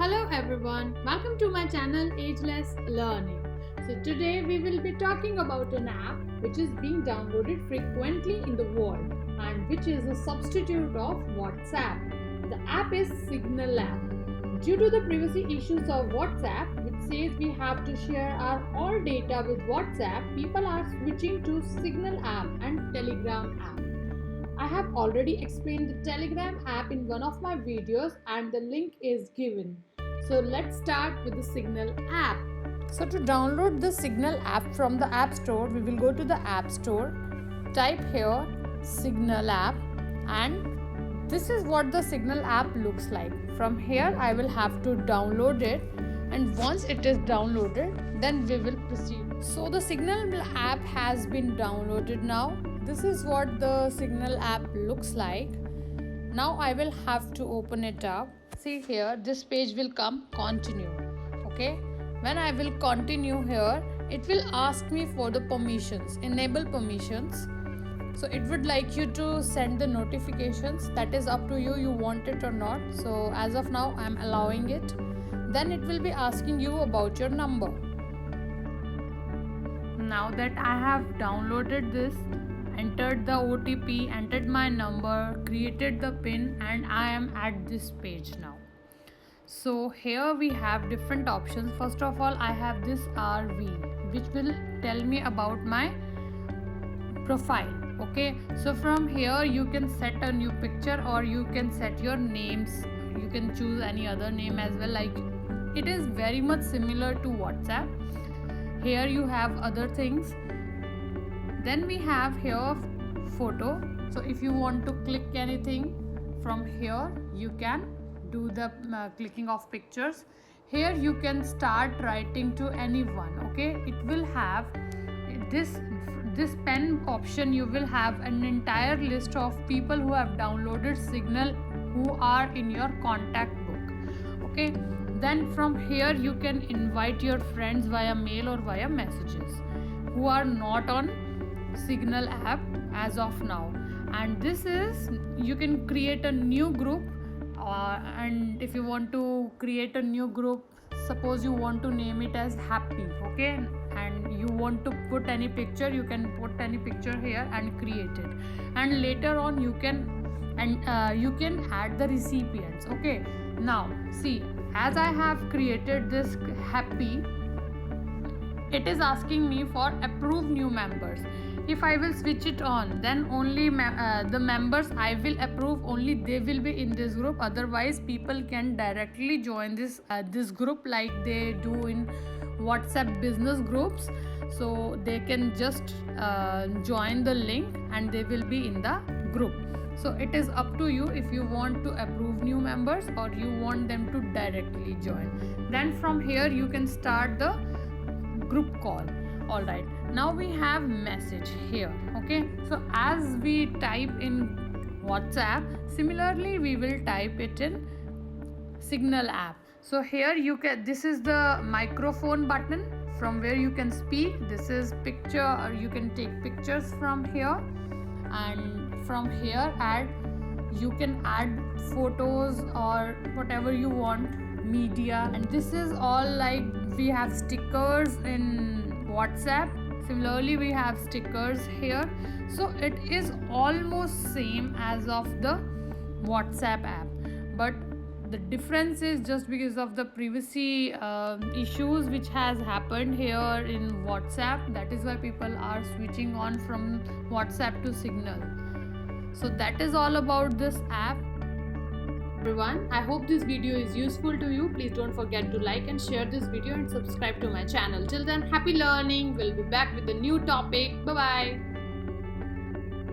Hello everyone, welcome to my channel Ageless Learning. So today we will be talking about an app which is being downloaded frequently in the world and which is a substitute of WhatsApp. The app is Signal app. Due to the privacy issues of WhatsApp, which says we have to share our all data with WhatsApp, people are switching to Signal app and Telegram app. I have already explained the Telegram app in one of my videos and the link is given. So let's start with the Signal app. So to download the Signal app from the App Store, we will go to the App Store, type here Signal app, and this is what the Signal app looks like. From here I will have to download it, and once it is downloaded then we will proceed. So the Signal app has been downloaded now. This is what the Signal app looks like. Now I will have to open it up. See here, this page will come continue. Okay, when I will continue here, it will ask me for the permissions, enable permissions. So it would like you to send the notifications. That is up to you, you want it or not. So as of now I am allowing it. Then it will be asking you about your number. Now that I have downloaded this, entered the OTP, entered my number, created the PIN, and I am at this page now. So here we have different options. First of all, I have this RV which will tell me about my profile. Okay, so from here you can set a new picture or you can set your names. You can choose any other name as well. Like, it is very much similar to WhatsApp. Here you have other things. Then we have here photo. So if you want to click anything from here, you can do the clicking of pictures. Here you can start writing to anyone. Okay, it will have this pen option. You will have an entire list of people who have downloaded Signal who are in your contact book. Okay, then from here you can invite your friends via mail or via messages who are not on Signal app as of now. And this is, you can create a new group, and if you want to create a new group, suppose you want to name it as happy, okay, and you want to put any picture, you can put any picture here and create it, and later on you can add the recipients. Okay, now see, as I have created this happy, it is asking me for approve new members. If I will switch it on, then only the members I will approve, only they will be in this group. Otherwise people can directly join this group like they do in WhatsApp business groups. So they can just join the link and they will be in the group. So it is up to you if you want to approve new members or you want them to directly join. Then from here you can start the group call. Alright, now we have message here. Okay, so as we type in WhatsApp, similarly we will type it in Signal app. So here you can, this is the microphone button from where you can speak. This is picture, or you can take pictures from here, and from here you can add photos or whatever you want, media. And this is all, like we have stickers in WhatsApp. Similarly we have stickers here. So it is almost same as of the WhatsApp app, but the difference is just because of the privacy issues which has happened here in WhatsApp. That is why people are switching on from WhatsApp to Signal. So that is all about this app. Everyone, I hope this video is useful to you. Please don't forget to like and share this video and subscribe to my channel. Till then, happy learning. We'll be back with a new topic. Bye bye.